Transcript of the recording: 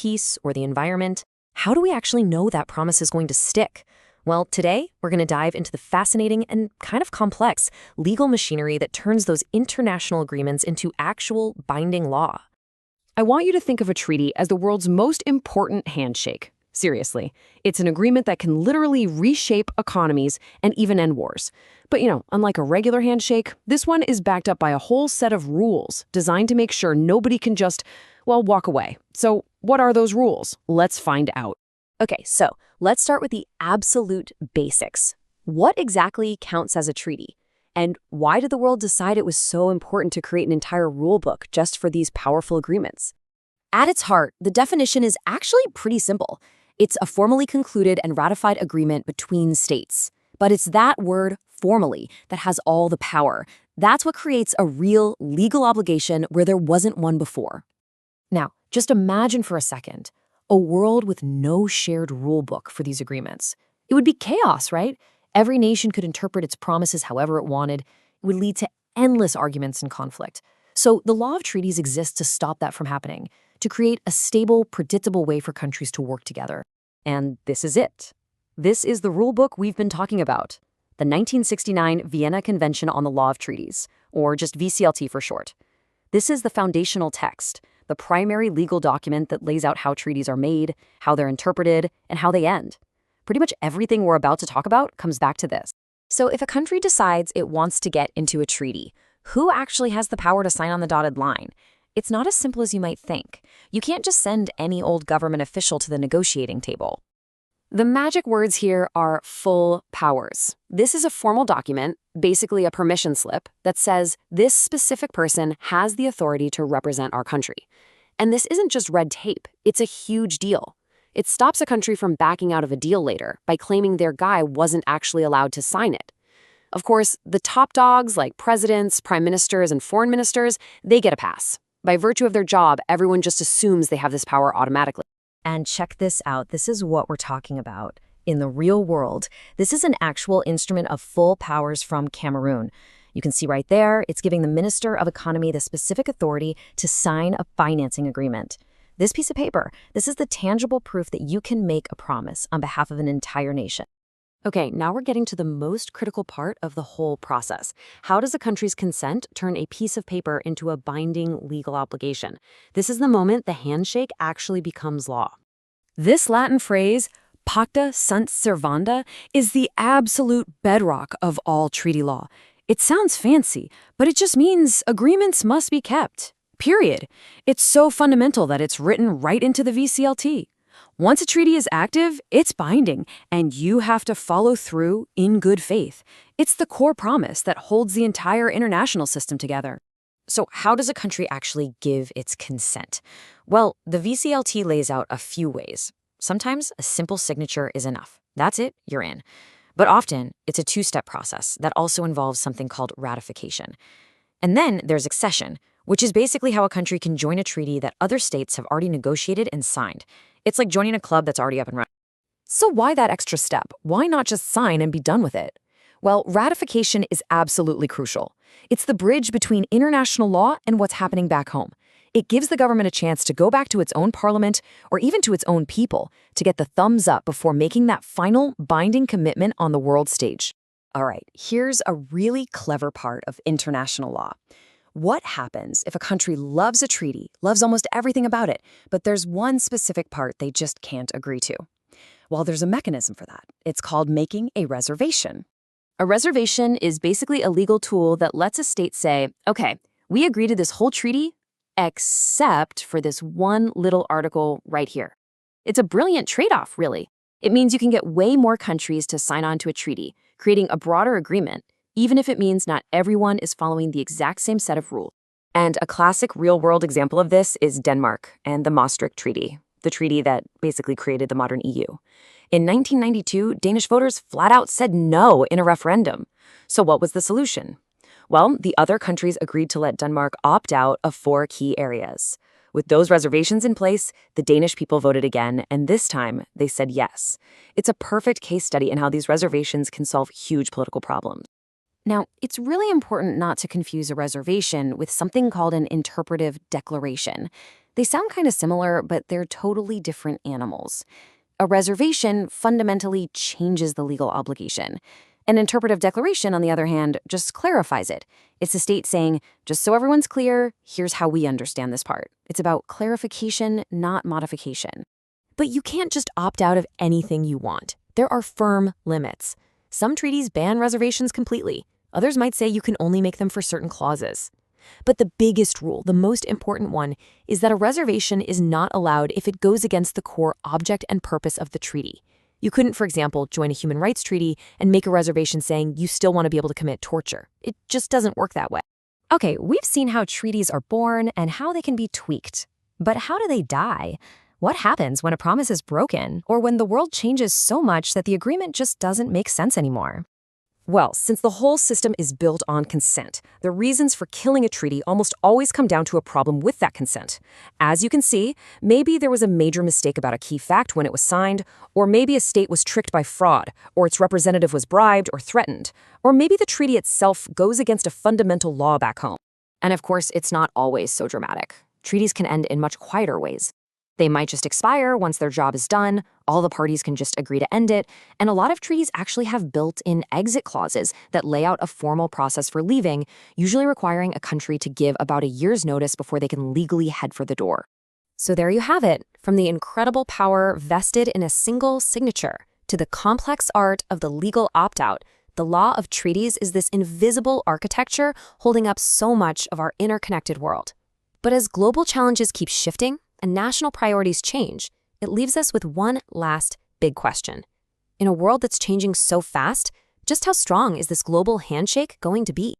peace, or the environment, how do we actually know that promise is going to stick? Well, today, we're going to dive into the fascinating and kind of complex legal machinery that turns those international agreements into actual binding law. I want you to think of a treaty as the world's most important handshake. Seriously, it's an agreement that can literally reshape economies and even end wars. But unlike a regular handshake, this one is backed up by a whole set of rules designed to make sure nobody can just, walk away. So what are those rules? Let's find out. Okay, so let's start with the absolute basics. What exactly counts as a treaty? And why did the world decide it was so important to create an entire rule book just for these powerful agreements? At its heart, the definition is actually pretty simple. It's a formally concluded and ratified agreement between states. But it's that word, formally, that has all the power. That's what creates a real legal obligation where there wasn't one before. Now, just imagine for a second a world with no shared rule book for these agreements. It would be chaos, right? Every nation could interpret its promises however it wanted. It would lead to endless arguments and conflict. So the Law of Treaties exists to stop that from happening, to create a stable, predictable way for countries to work together. And this is it. This is the rule book we've been talking about, the 1969 Vienna Convention on the Law of Treaties, or just VCLT for short. This is the foundational text, the primary legal document that lays out how treaties are made, how they're interpreted, and how they end. Pretty much everything we're about to talk about comes back to this. So if a country decides it wants to get into a treaty, who actually has the power to sign on the dotted line? It's not as simple as you might think. You can't just send any old government official to the negotiating table. The magic words here are full powers. This is a formal document, basically a permission slip, that says this specific person has the authority to represent our country. And this isn't just red tape, it's a huge deal. It stops a country from backing out of a deal later by claiming their guy wasn't actually allowed to sign it. Of course, the top dogs like presidents, prime ministers, and foreign ministers, they get a pass. By virtue of their job, everyone just assumes they have this power automatically. And check this out. This is what we're talking about. In the real world, this is an actual instrument of full powers from Cameroon. You can see right there, it's giving the Minister of Economy the specific authority to sign a financing agreement. This piece of paper, this is the tangible proof that you can make a promise on behalf of an entire nation. Okay, now we're getting to the most critical part of the whole process. How does a country's consent turn a piece of paper into a binding legal obligation? This is the moment the handshake actually becomes law. This Latin phrase, pacta sunt servanda, is the absolute bedrock of all treaty law. It sounds fancy, but it just means agreements must be kept. Period. It's so fundamental that it's written right into the VCLT. Once a treaty is active, it's binding, and you have to follow through in good faith. It's the core promise that holds the entire international system together. So how does a country actually give its consent? Well, the VCLT lays out a few ways. Sometimes a simple signature is enough. That's it, you're in. But often, it's a two-step process that also involves something called ratification. And then there's accession, which is basically how a country can join a treaty that other states have already negotiated and signed. It's like joining a club that's already up and running. So why that extra step? Why not just sign and be done with it? Well, ratification is absolutely crucial. It's the bridge between international law and what's happening back home. It gives the government a chance to go back to its own parliament or even to its own people to get the thumbs up before making that final binding commitment on the world stage. All right, here's a really clever part of international law. What happens if a country loves a treaty, loves almost everything about it, but there's one specific part they just can't agree to? Well, there's a mechanism for that. It's called making a reservation. A reservation is basically a legal tool that lets a state say, okay, we agree to this whole treaty, except for this one little article right here. It's a brilliant trade-off, really. It means you can get way more countries to sign on to a treaty, creating a broader agreement, even if it means not everyone is following the exact same set of rules. And a classic real-world example of this is Denmark and the Maastricht Treaty, the treaty that basically created the modern EU. In 1992, Danish voters flat out said no in a referendum. So what was the solution? Well, the other countries agreed to let Denmark opt out of 4 key areas. With those reservations in place, the Danish people voted again, and this time they said yes. It's a perfect case study in how these reservations can solve huge political problems. Now, it's really important not to confuse a reservation with something called an interpretive declaration. They sound kind of similar, but they're totally different animals. A reservation fundamentally changes the legal obligation. An interpretive declaration, on the other hand, just clarifies it. It's the state saying, just so everyone's clear, here's how we understand this part. It's about clarification, not modification. But you can't just opt out of anything you want. There are firm limits. Some treaties ban reservations completely. Others might say you can only make them for certain clauses. But the biggest rule, the most important one, is that a reservation is not allowed if it goes against the core object and purpose of the treaty. You couldn't, for example, join a human rights treaty and make a reservation saying you still want to be able to commit torture. It just doesn't work that way. Okay, we've seen how treaties are born and how they can be tweaked. But how do they die? What happens when a promise is broken, or when the world changes so much that the agreement just doesn't make sense anymore? Well, since the whole system is built on consent, the reasons for killing a treaty almost always come down to a problem with that consent. As you can see, maybe there was a major mistake about a key fact when it was signed, or maybe a state was tricked by fraud, or its representative was bribed or threatened, or maybe the treaty itself goes against a fundamental law back home. And of course, it's not always so dramatic. Treaties can end in much quieter ways. They might just expire once their job is done, all the parties can just agree to end it, and a lot of treaties actually have built-in exit clauses that lay out a formal process for leaving, usually requiring a country to give about a year's notice before they can legally head for the door. So there you have it, from the incredible power vested in a single signature to the complex art of the legal opt-out. The Law of Treaties is this invisible architecture holding up so much of our interconnected world. But as global challenges keep shifting, and national priorities change, it leaves us with one last big question. In a world that's changing so fast, just how strong is this global handshake going to be?